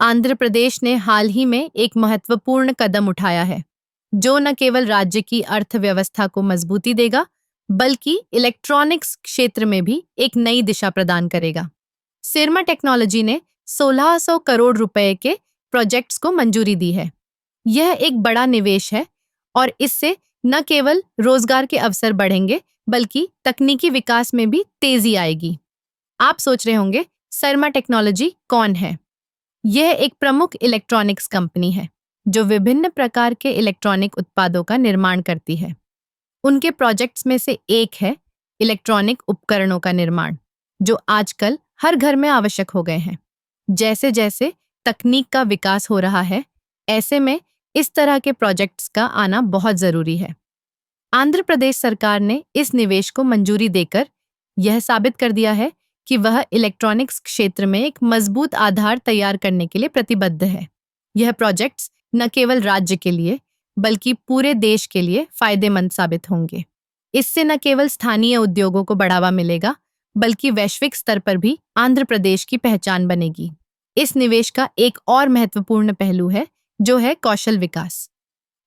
आंध्र प्रदेश ने हाल ही में एक महत्वपूर्ण कदम उठाया है, जो न केवल राज्य की अर्थव्यवस्था को मजबूती देगा, बल्कि इलेक्ट्रॉनिक्स क्षेत्र में भी एक नई दिशा प्रदान करेगा। सिरमा टेक्नोलॉजी ने 1600 करोड़ रुपए के प्रोजेक्ट्स को मंजूरी दी है। यह एक बड़ा निवेश है और इससे न केवल रोजगार के अवसर बढ़ेंगे, बल्कि तकनीकी विकास में भी तेजी आएगी। आप सोच रहे होंगे, शर्मा टेक्नोलॉजी कौन है? यह एक प्रमुख इलेक्ट्रॉनिक्स कंपनी है, जो विभिन्न प्रकार के इलेक्ट्रॉनिक उत्पादों का निर्माण करती है। उनके प्रोजेक्ट्स में से एक है इलेक्ट्रॉनिक उपकरणों का निर्माण, जो आजकल हर घर में आवश्यक हो गए हैं। जैसे जैसे तकनीक का विकास हो रहा है, ऐसे में इस तरह के प्रोजेक्ट्स का आना बहुत जरूरी है। आंध्र प्रदेश सरकार ने इस निवेश को मंजूरी देकर यह साबित कर दिया है कि वह इलेक्ट्रॉनिक्स क्षेत्र में एक मजबूत आधार तैयार करने के लिए प्रतिबद्ध है। यह प्रोजेक्ट्स न केवल राज्य के लिए, बल्कि पूरे देश के लिए फायदेमंद साबित होंगे। इससे न केवल स्थानीय उद्योगों को बढ़ावा मिलेगा, बल्कि वैश्विक स्तर पर भी आंध्र प्रदेश की पहचान बनेगी। इस निवेश का एक और महत्वपूर्ण पहलू है, जो है कौशल विकास।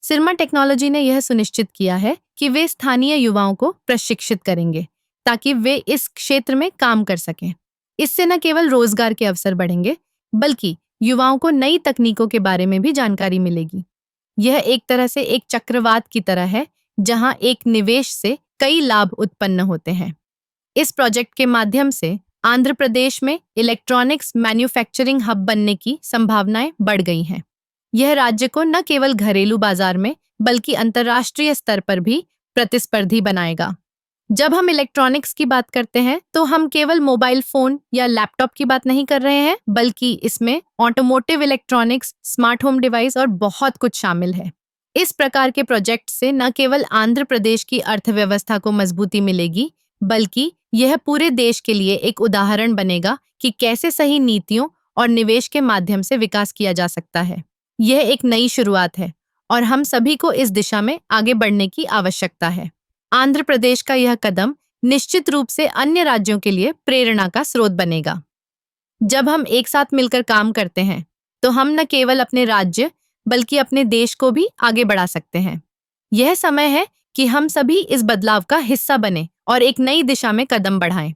सिरमा टेक्नोलॉजी ने यह सुनिश्चित किया है कि वे स्थानीय युवाओं को प्रशिक्षित करेंगे, ताकि वे इस क्षेत्र में काम कर सकें। इससे न केवल रोजगार के अवसर बढ़ेंगे, बल्कि युवाओं को नई तकनीकों के बारे में भी जानकारी मिलेगी। यह एक तरह से एक चक्रवात की तरह है, जहां एक निवेश से कई लाभ उत्पन्न होते हैं। इस प्रोजेक्ट के माध्यम से आंध्र प्रदेश में इलेक्ट्रॉनिक्स मैन्युफैक्चरिंग हब बनने की संभावनाएं बढ़ गई हैं। यह राज्य को न केवल घरेलू बाजार में, बल्कि अंतर्राष्ट्रीय स्तर पर भी प्रतिस्पर्धी बनाएगा। जब हम इलेक्ट्रॉनिक्स की बात करते हैं, तो हम केवल मोबाइल फोन या लैपटॉप की बात नहीं कर रहे हैं, बल्कि इसमें automotive electronics, smart home device और बहुत कुछ शामिल है। इस प्रकार के प्रोजेक्ट से न केवल आंध्र प्रदेश की अर्थव्यवस्था को मजबूती मिलेगी, बल्कि यह पूरे देश के लिए एक उदाहरण बनेगा कि कैसे सही नीतियों और निवेश के माध्यम से विकास किया जा सकता है। यह एक नई शुरुआत है और हम सभी को इस दिशा में आगे बढ़ने की आवश्यकता है। आंध्र प्रदेश का यह कदम निश्चित रूप से अन्य राज्यों के लिए प्रेरणा का स्रोत बनेगा। जब हम एक साथ मिलकर काम करते हैं, तो हम न केवल अपने राज्य, बल्कि अपने देश को भी आगे बढ़ा सकते हैं। यह समय है कि हम सभी इस बदलाव का हिस्सा बने और एक नई दिशा में कदम बढ़ाएं।